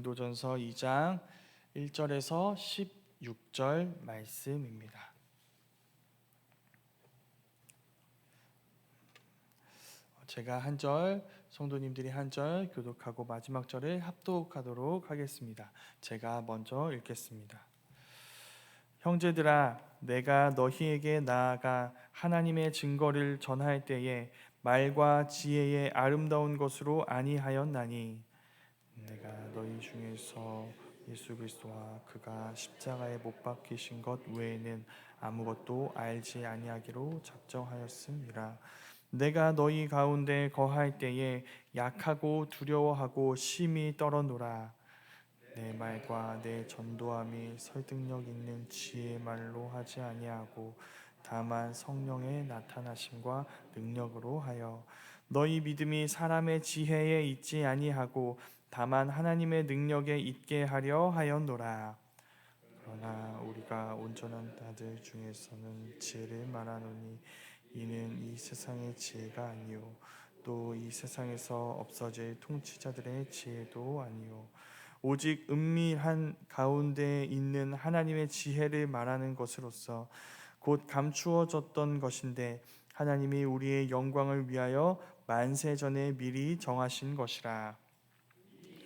고린도전서 2장 1절에서 16절 말씀입니다. 제가 한 절, 성도님들이 한 절 교독하고 마지막 절을 합독하도록 하겠습니다. 제가 먼저 읽겠습니다. 형제들아, 내가 너희에게 나아가 하나님의 증거를 전할 때에 말과 지혜의 아름다운 것으로 아니하였나니, 내가 너희 중에서 예수 그리스도와 그가 십자가에 못 박히신 것 외에는 아무것도 알지 아니하기로 작정하였음이라. 내가 너희 가운데 거할 때에 약하고 두려워하고 심히 떨어노라. 내 말과 내 전도함이 설득력 있는 지혜의 말로 하지 아니하고 다만 성령의 나타나심과 능력으로 하여, 너희 믿음이 사람의 지혜에 있지 아니하고 다만 하나님의 능력에 있게 하려 하였노라. 그러나 우리가 온전한 자들 중에서는 지혜를 말하노니 이는 이 세상의 지혜가 아니요 또 이 세상에서 없어질 통치자들의 지혜도 아니요 오직 은밀한 가운데 있는 하나님의 지혜를 말하는 것으로서 곧 감추어졌던 것인데 하나님이 우리의 영광을 위하여 만세 전에 미리 정하신 것이라.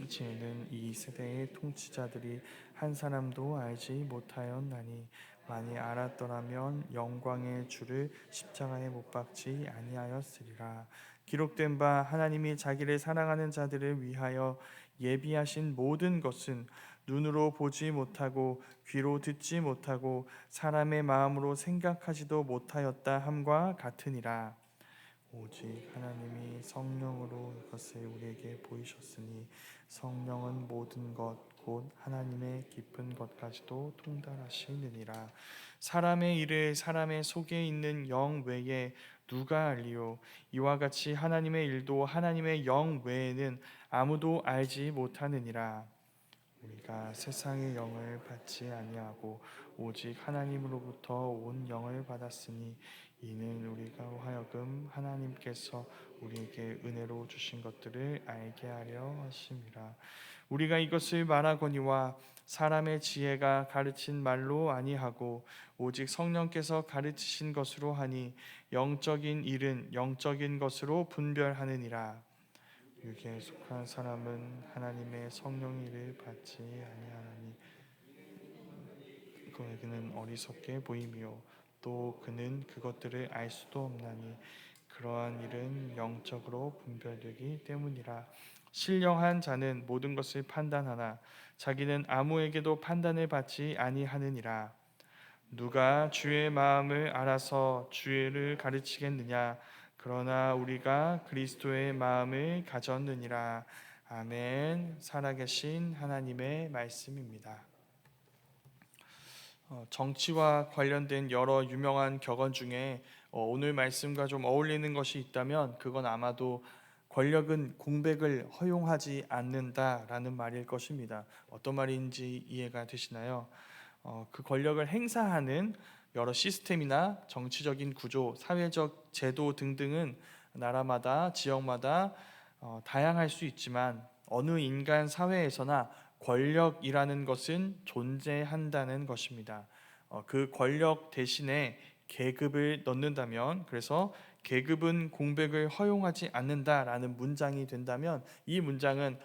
지혜는 이 세대의 통치자들이 한 사람도 알지 못하였나니, 많이 알았더라면 영광의 주를 십자가에 못 박지 아니하였으리라. 기록된 바 하나님이 자기를 사랑하는 자들을 위하여 예비하신 모든 것은 눈으로 보지 못하고 귀로 듣지 못하고 사람의 마음으로 생각하지도 못하였다 함과 같으니라. 오직 하나님이 성령으로 이것을 우리에게 보이셨으니 성령은 모든 것 곧 하나님의 깊은 것까지도 통달하시느니라. 사람의 일을 사람의 속에 있는 영 외에 누가 알리요? 이와 같이 하나님의 일도 하나님의 영 외에는 아무도 알지 못하느니라. 우리가 세상의 영을 받지 아니하고 오직 하나님으로부터 온 영을 받았으니, 이는 우리가 하여금 하나님께서 우리에게 은혜로 주신 것들을 알게 하려 하심이라. 우리가 이것을 말하거니와 사람의 지혜가 가르친 말로 아니하고 오직 성령께서 가르치신 것으로 하니, 영적인 일은 영적인 것으로 분별하느니라. 육에 속한 사람은 하나님의 성령의 일을 받지 아니하나니 그에게는 어리석게 보이며 또 그는 그것들을 알 수도 없나니, 그러한 일은 영적으로 분별되기 때문이라. 신령한 자는 모든 것을 판단하나 자기는 아무에게도 판단을 받지 아니하느니라. 누가 주의 마음을 알아서 주를 가르치겠느냐? 그러나 우리가 그리스도의 마음을 가졌느니라. 아멘. 살아계신 하나님의 말씀입니다. 정치와 관련된 여러 유명한 격언 중에 오늘 말씀과 좀 어울리는 것이 있다면 그건 아마도 권력은 공백을 허용하지 않는다라는 말일 것입니다. 어떤 말인지 이해가 되시나요? 그 권력을 행사하는 여러 시스템이나 정치적인 구조, 사회적 제도 등등은 나라마다 지역마다 다양할 수 있지만 어느 인간 사회에서나 권력이라는 것은 존재한다는 것입니다. 그 권력 대신에 계급을 넣는다면, 그래서 계급은 공백을 허용하지 않는다라는 문장이 된다면, 이 문장은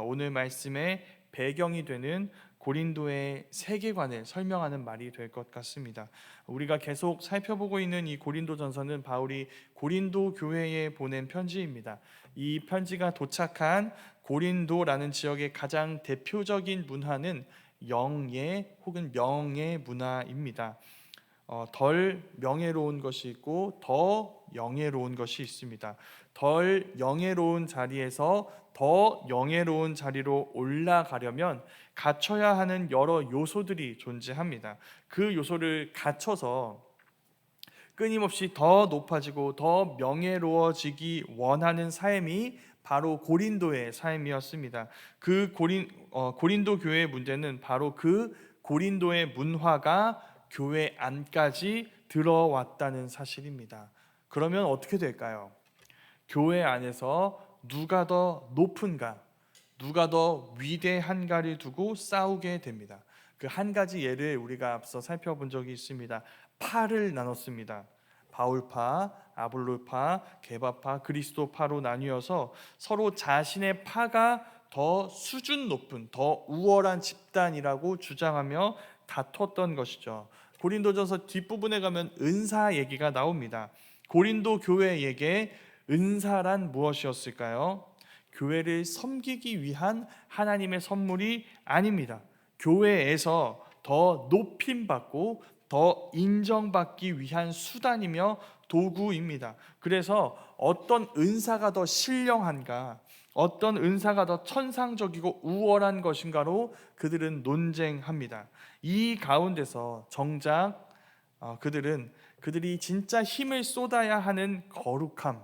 오늘 말씀의 배경이 되는 고린도의 세계관을 설명하는 말이 될 것 같습니다. 우리가 계속 살펴보고 있는 이 고린도전서는 바울이 고린도 교회에 보낸 편지입니다. 이 편지가 도착한 고린도라는 지역의 가장 대표적인 문화는 영예 혹은 명예 문화입니다. 덜 명예로운 것이 있고 더 영예로운 것이 있습니다. 덜 영예로운 자리에서 더 영예로운 자리로 올라가려면 갖춰야 하는 여러 요소들이 존재합니다. 그 요소를 갖춰서 끊임없이 더 높아지고 더 명예로워지기 원하는 삶이 바로 고린도의 삶이었습니다. 그 고린도 교회의 문제는 바로 그 고린도의 문화가 교회 안까지 들어왔다는 사실입니다. 그러면 어떻게 될까요? 교회 안에서 누가 더 높은가? 누가 더 위대한가를 두고 싸우게 됩니다. 그 한 가지 예를 우리가 앞서 살펴본 적이 있습니다. 파를 나눴습니다. 바울파, 아볼로파, 게바파, 그리스도파로 나뉘어서 서로 자신의 파가 더 수준 높은, 더 우월한 집단이라고 주장하며 다퉜던 것이죠. 고린도전서 뒷부분에 가면 은사 얘기가 나옵니다. 고린도 교회에게 은사란 무엇이었을까요? 교회를 섬기기 위한 하나님의 선물이 아닙니다. 교회에서 더 높임받고 더 인정받기 위한 수단이며 도구입니다. 그래서 어떤 은사가 더 신령한가, 어떤 은사가 더 천상적이고 우월한 것인가로 그들은 논쟁합니다. 이 가운데서 정작 그들이 진짜 힘을 쏟아야 하는 거룩함,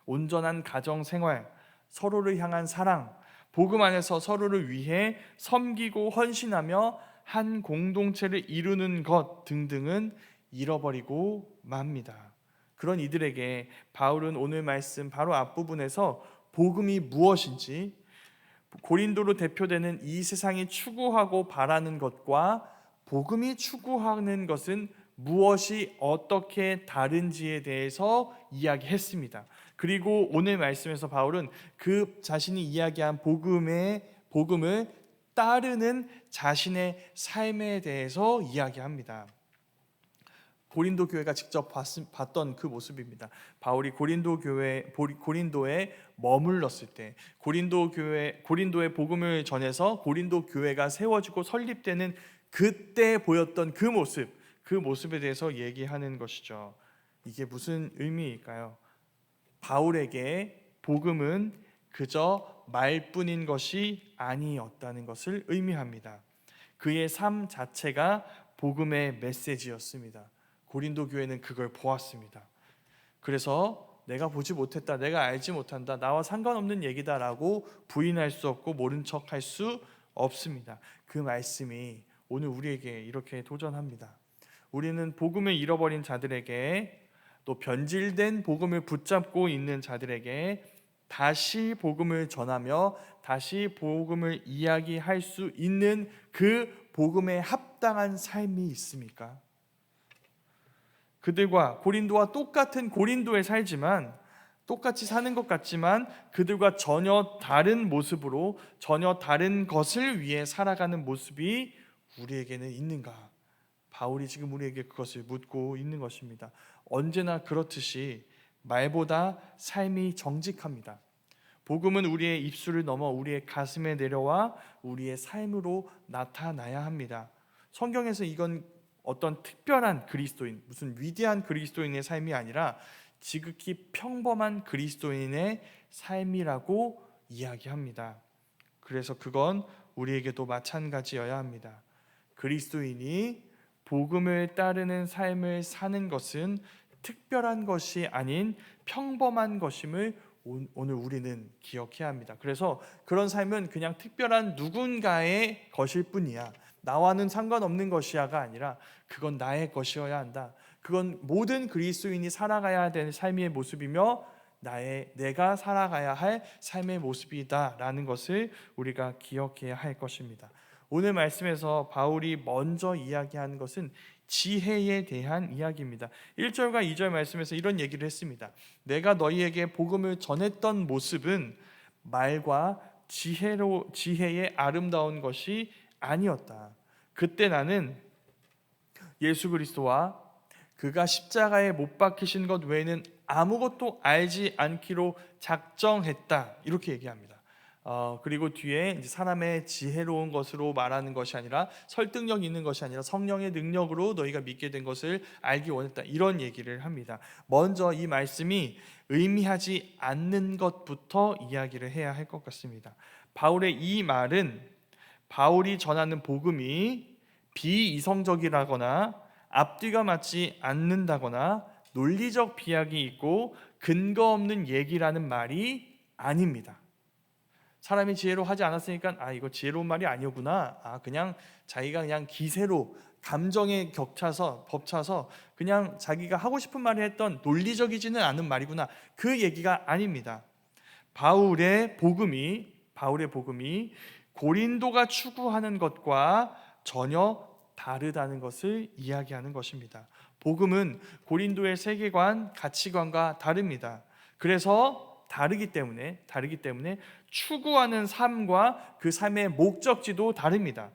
온전한 가정 생활, 서로를 향한 사랑, 복음 안에서 서로를 위해 섬기고 헌신하며 한 공동체를 이루는 것 등등은 잃어버리고 맙니다. 그런 이들에게 바울은 오늘 말씀 바로 앞부분에서 복음이 무엇인지, 고린도로 대표되는 이 세상이 추구하고 바라는 것과 복음이 추구하는 것은 무엇이 어떻게 다른지에 대해서 이야기했습니다. 그리고 오늘 말씀에서 바울은 그 자신이 이야기한 복음을 따르는 자신의 삶에 대해서 이야기합니다. 고린도 교회가 직접 봤던 그 모습입니다. 바울이 고린도에 머물렀을 때, 고린도의 복음을 전해서 고린도 교회가 세워지고 설립되는 그때 보였던 그 모습에 대해서 얘기하는 것이죠. 이게 무슨 의미일까요? 바울에게 복음은 그저 말뿐인 것이 아니었다는 것을 의미합니다. 그의 삶 자체가 복음의 메시지였습니다. 고린도 교회는 그걸 보았습니다. 그래서 내가 보지 못했다, 내가 알지 못한다, 나와 상관없는 얘기다라고 부인할 수 없고 모른 척할 수 없습니다. 그 말씀이 오늘 우리에게 이렇게 도전합니다. 우리는 복음을 잃어버린 자들에게, 또 변질된 복음을 붙잡고 있는 자들에게 다시 복음을 전하며 다시 복음을 이야기할 수 있는 그 복음에 합당한 삶이 있습니까? 그들과 고린도와 똑같은 고린도에 살지만, 똑같이 사는 것 같지만 그들과 전혀 다른 모습으로, 전혀 다른 것을 위해 살아가는 모습이 우리에게는 있는가? 바울이 지금 우리에게 그것을 묻고 있는 것입니다. 언제나 그렇듯이 말보다 삶이 정직합니다. 복음은 우리의 입술을 넘어 우리의 가슴에 내려와 우리의 삶으로 나타나야 합니다. 성경에서 이건 어떤 특별한 그리스도인, 무슨 위대한 그리스도인의 삶이 아니라 지극히 평범한 그리스도인의 삶이라고 이야기합니다. 그래서 그건 우리에게도 마찬가지여야 합니다. 그리스도인이 복음을 따르는 삶을 사는 것은 특별한 것이 아닌 평범한 것임을 오늘 우리는 기억해야 합니다. 그래서 그런 삶은 그냥 특별한 누군가의 것일 뿐이야, 나와는 상관없는 것이야가 아니라 그건 나의 것이어야 한다. 그건 모든 그리스도인이 살아가야 될 삶의 모습이며 내가 살아가야 할 삶의 모습이다라는 것을 우리가 기억해야 할 것입니다. 오늘 말씀에서 바울이 먼저 이야기하는 것은 지혜에 대한 이야기입니다. 1절과 2절 말씀에서 이런 얘기를 했습니다. 내가 너희에게 복음을 전했던 모습은 말과 지혜의 아름다운 것이 아니었다. 그때 나는 예수 그리스도와 그가 십자가에 못 박히신 것 외에는 아무것도 알지 않기로 작정했다, 이렇게 얘기합니다. 그리고 뒤에 이제 사람의 지혜로운 것으로 말하는 것이 아니라, 설득력 있는 것이 아니라 성령의 능력으로 너희가 믿게 된 것을 알기 원했다, 이런 얘기를 합니다. 먼저 이 말씀이 의미하지 않는 것부터 이야기를 해야 할 것 같습니다. 바울의 이 말은 바울이 전하는 복음이 비이성적이라거나 앞뒤가 맞지 않는다거나 논리적 비약이 있고 근거 없는 얘기라는 말이 아닙니다. 사람이 지혜로 하지 않았으니까 이거 지혜로운 말이 아니었구나, 그냥 자기가 그냥 기세로 감정에 벅차서 그냥 자기가 하고 싶은 말을 했던 논리적이지는 않은 말이구나, 그 얘기가 아닙니다. 바울의 바울의 복음이 고린도가 추구하는 것과 전혀 다르다는 것을 이야기하는 것입니다. 복음은 고린도의 세계관, 가치관과 다릅니다. 그래서 다르기 때문에 추구하는 삶과 그 삶의 목적지도 다릅니다.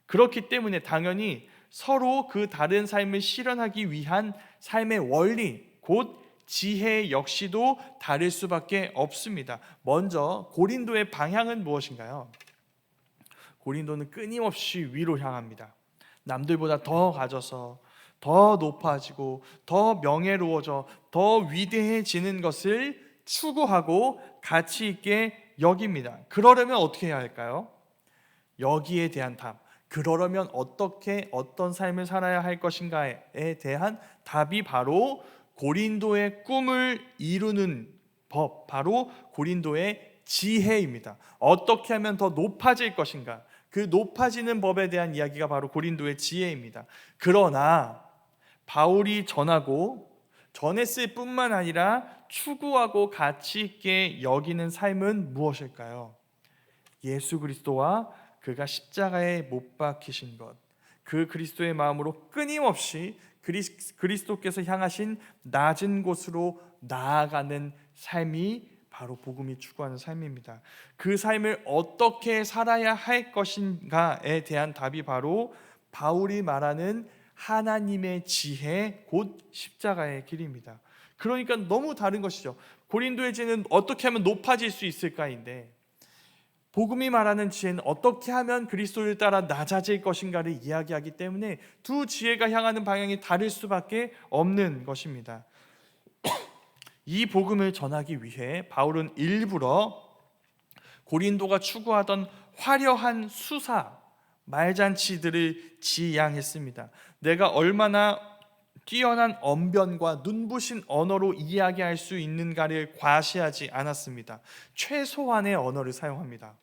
그렇기 때문에 당연히 서로 그 다른 삶을 실현하기 위한 삶의 원리, 곧 지혜 역시도 다를 수밖에 없습니다. 먼저 고린도의 방향은 무엇인가요? 고린도는 끊임없이 위로 향합니다. 남들보다 더 가져서 더 높아지고 더 명예로워져 더 위대해지는 것을 추구하고 가치 있게 여깁니다. 그러려면 어떻게 해야 할까요? 여기에 대한 답, 그러려면 어떤 삶을 살아야 할 것인가에 대한 답이 바로 고린도의 꿈을 이루는 법, 바로 고린도의 지혜입니다. 어떻게 하면 더 높아질 것인가, 그 높아지는 법에 대한 이야기가 바로 고린도의 지혜입니다. 그러나 바울이 전했을 뿐만 아니라 추구하고 가치 있게 여기는 삶은 무엇일까요? 예수 그리스도와 그가 십자가에 못 박히신 것, 그 그리스도의 마음으로 끊임없이 그리스도께서 향하신 낮은 곳으로 나아가는 삶이 바로 복음이 추구하는 삶입니다. 그 삶을 어떻게 살아야 할 것인가에 대한 답이 바로 바울이 말하는 하나님의 지혜, 곧 십자가의 길입니다. 그러니까 너무 다른 것이죠. 고린도의 지혜는 어떻게 하면 높아질 수 있을까인데, 복음이 말하는 지혜는 어떻게 하면 그리스도를 따라 낮아질 것인가를 이야기하기 때문에 두 지혜가 향하는 방향이 다를 수밖에 없는 것입니다. 이 복음을 전하기 위해 바울은 일부러 고린도가 추구하던 화려한 수사, 말잔치들을 지양했습니다. 내가 얼마나 뛰어난 언변과 눈부신 언어로 이야기할 수 있는가를 과시하지 않았습니다. 최소한의 언어를 사용합니다.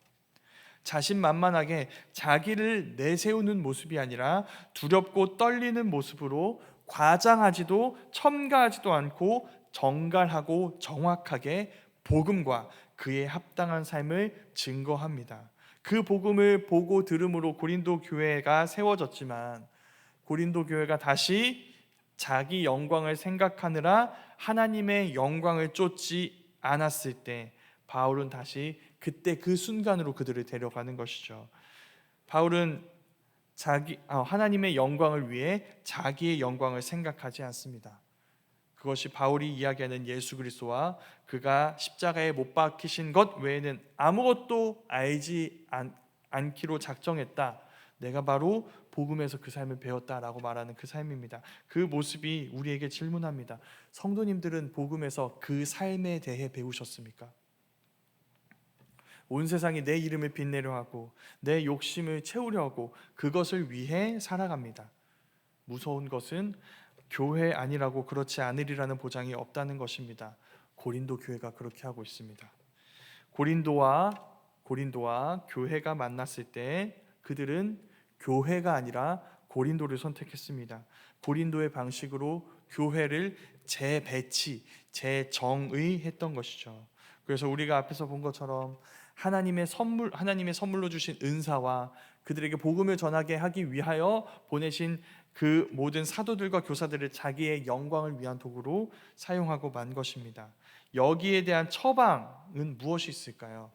자신만만하게 자기를 내세우는 모습이 아니라 두렵고 떨리는 모습으로 과장하지도 첨가하지도 않고 정갈하고 정확하게 복음과 그에 합당한 삶을 증거합니다. 그 복음을 보고 들음으로 고린도 교회가 세워졌지만, 고린도 교회가 다시 자기 영광을 생각하느라 하나님의 영광을 쫓지 않았을 때 바울은 다시 그때 그 순간으로 그들을 데려가는 것이죠. 바울은 하나님의 영광을 위해 자기의 영광을 생각하지 않습니다. 그것이 바울이 이야기하는 예수 그리스도와 그가 십자가에 못 박히신 것 외에는 아무것도 알지 않기로 작정했다. 내가 바로 복음에서 그 삶을 배웠다라고 말하는 그 삶입니다. 그 모습이 우리에게 질문합니다. 성도님들은 복음에서 그 삶에 대해 배우셨습니까? 온 세상이 내 이름을 빛내려 하고 내 욕심을 채우려 하고 그것을 위해 살아갑니다. 무서운 것은 교회 아니라고 그렇지 않으리라는 보장이 없다는 것입니다. 고린도 교회가 그렇게 하고 있습니다. 고린도와 교회가 만났을 때 그들은 교회가 아니라 고린도를 선택했습니다. 고린도의 방식으로 교회를 재배치, 재정의했던 것이죠. 그래서 우리가 앞에서 본 것처럼 하나님의 선물로 주신 은사와 그들에게 복음을 전하게 하기 위하여 보내신 그 모든 사도들과 교사들을 자기의 영광을 위한 도구로 사용하고 만 것입니다. 여기에 대한 처방은 무엇이 있을까요?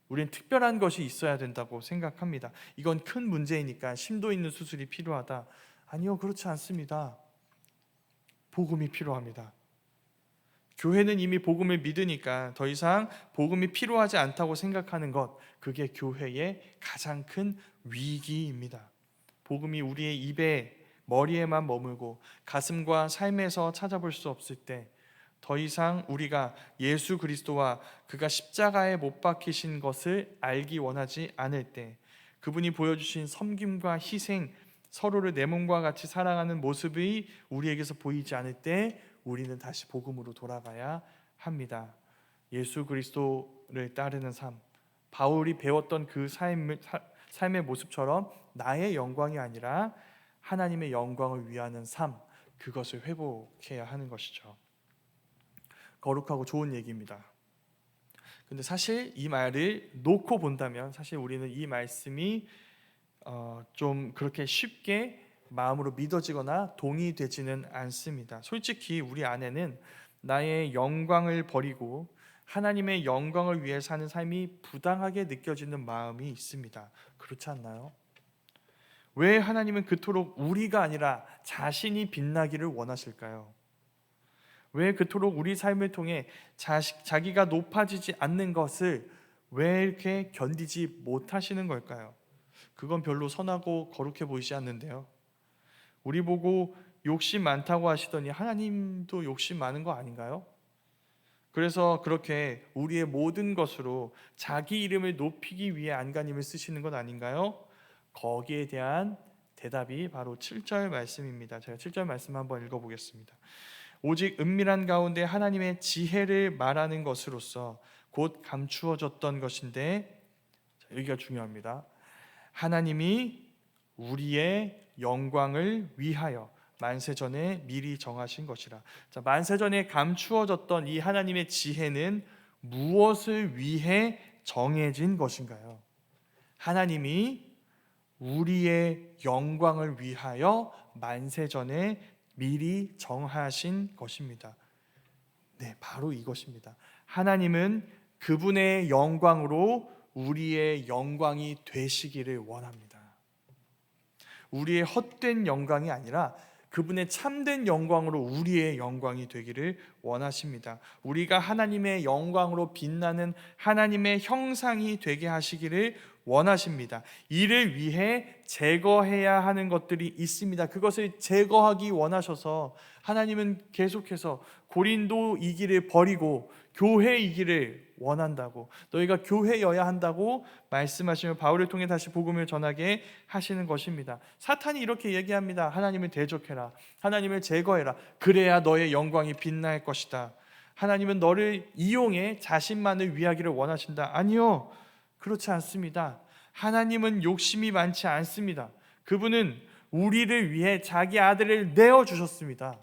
우리는 특별한 것이 있어야 된다고 생각합니다. 이건 큰 문제이니까 심도 있는 수술이 필요하다. 아니요, 그렇지 않습니다. 복음이 필요합니다. 교회는 이미 복음을 믿으니까 더 이상 복음이 필요하지 않다고 생각하는 것, 그게 교회의 가장 큰 위기입니다. 복음이 우리의 입에, 머리에만 머물고 가슴과 삶에서 찾아볼 수 없을 때, 더 이상 우리가 예수 그리스도와 그가 십자가에 못 박히신 것을 알기 원하지 않을 때, 그분이 보여주신 섬김과 희생, 서로를 내 몸과 같이 사랑하는 모습이 우리에게서 보이지 않을 때 우리는 다시 복음으로 돌아가야 합니다. 예수 그리스도를 따르는 삶, 바울이 배웠던 그 삶의 모습처럼 나의 영광이 아니라 하나님의 영광을 위하는 삶, 그것을 회복해야 하는 것이죠. 거룩하고 좋은 얘기입니다. 근데 사실 이 말을 놓고 본다면 사실 우리는 이 말씀이 좀 그렇게 쉽게 마음으로 믿어지거나 동의되지는 않습니다. 솔직히 우리 안에는 나의 영광을 버리고 하나님의 영광을 위해 사는 삶이 부당하게 느껴지는 마음이 있습니다. 그렇지 않나요? 왜 하나님은 그토록 우리가 아니라 자신이 빛나기를 원하실까요? 왜 그토록 우리 삶을 통해 자기가 높아지지 않는 것을 왜 이렇게 견디지 못하시는 걸까요? 그건 별로 선하고 거룩해 보이지 않는데요. 우리 보고 욕심 많다고 하시더니 하나님도 욕심 많은 거 아닌가요? 그래서 그렇게 우리의 모든 것으로 자기 이름을 높이기 위해 안간힘을 쓰시는 것 아닌가요? 거기에 대한 대답이 바로 7절 말씀입니다. 제가 7절 말씀 한번 읽어보겠습니다. 오직 은밀한 가운데 하나님의 지혜를 말하는 것으로서 곧 감추어졌던 것인데, 여기가 중요합니다. 하나님이 우리의 영광을 위하여 만세전에 미리 정하신 것이라. 자, 만세전에 감추어졌던 이 하나님의 지혜는 무엇을 위해 정해진 것인가요? 하나님이 우리의 영광을 위하여 만세전에 미리 정하신 것입니다. 네, 바로 이것입니다. 하나님은 그분의 영광으로 우리의 영광이 되시기를 원합니다. 우리의 헛된 영광이 아니라 그분의 참된 영광으로 우리의 영광이 되기를 원하십니다. 우리가 하나님의 영광으로 빛나는 하나님의 형상이 되게 하시기를 원하십니다. 이를 위해 제거해야 하는 것들이 있습니다. 그것을 제거하기 원하셔서 하나님은 계속해서 고린도 이기를 버리고 교회 이기를 원한다고, 너희가 교회여야 한다고 말씀하시며 바울을 통해 다시 복음을 전하게 하시는 것입니다. 사탄이 이렇게 얘기합니다. 하나님을 대적해라, 하나님을 제거해라, 그래야 너의 영광이 빛날 것이다. 하나님은 너를 이용해 자신만을 위하기를 원하신다. 아니요, 그렇지 않습니다. 하나님은 욕심이 많지 않습니다. 그분은 우리를 위해 자기 아들을 내어주셨습니다.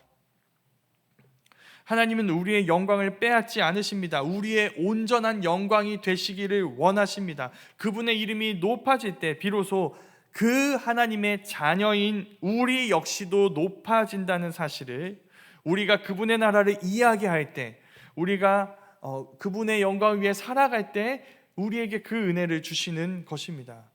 하나님은 우리의 영광을 빼앗지 않으십니다. 우리의 온전한 영광이 되시기를 원하십니다. 그분의 이름이 높아질 때 비로소 그 하나님의 자녀인 우리 역시도 높아진다는 사실을, 우리가 그분의 나라를 이야기할 때, 우리가 그분의 영광을 위해 살아갈 때 우리에게 그 은혜를 주시는 것입니다.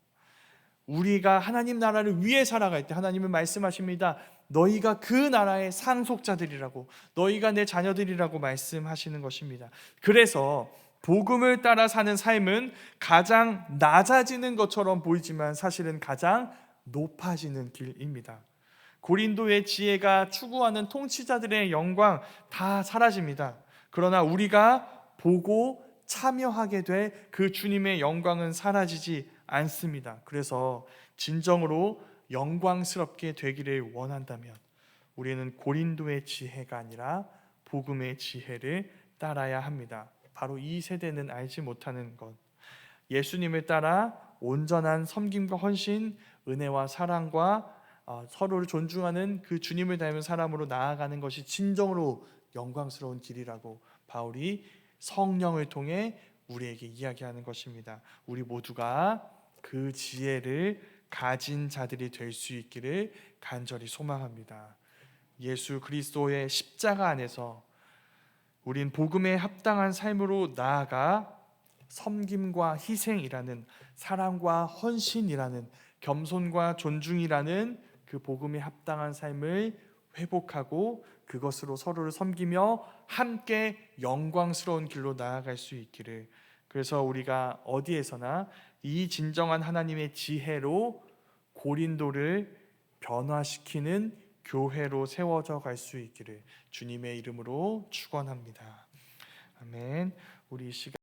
우리가 하나님 나라를 위해 살아갈 때 하나님은 말씀하십니다. 너희가 그 나라의 상속자들이라고, 너희가 내 자녀들이라고 말씀하시는 것입니다. 그래서 복음을 따라 사는 삶은 가장 낮아지는 것처럼 보이지만 사실은 가장 높아지는 길입니다. 고린도의 지혜가 추구하는 통치자들의 영광 다 사라집니다. 그러나 우리가 보고 참여하게 될 그 주님의 영광은 사라지지 않습니다. 그래서 진정으로 영광스럽게 되기를 원한다면 우리는 고린도의 지혜가 아니라 복음의 지혜를 따라야 합니다. 바로 이 세대는 알지 못하는 것, 예수님을 따라 온전한 섬김과 헌신, 은혜와 사랑과 서로를 존중하는 그 주님을 닮은 사람으로 나아가는 것이 진정으로 영광스러운 길이라고 바울이 성령을 통해 우리에게 이야기하는 것입니다. 우리 모두가 그 지혜를 가진 자들이 될 수 있기를 간절히 소망합니다. 예수 그리스도의 십자가 안에서 우린 복음에 합당한 삶으로 나아가 섬김과 희생이라는, 사랑과 헌신이라는, 겸손과 존중이라는 그 복음에 합당한 삶을 회복하고 그것으로 서로를 섬기며 함께 영광스러운 길로 나아갈 수 있기를, 그래서 우리가 어디에서나 이 진정한 하나님의 지혜로 고린도를 변화시키는 교회로 세워져 갈 수 있기를 주님의 이름으로 축원합니다. 아멘. 우리 시간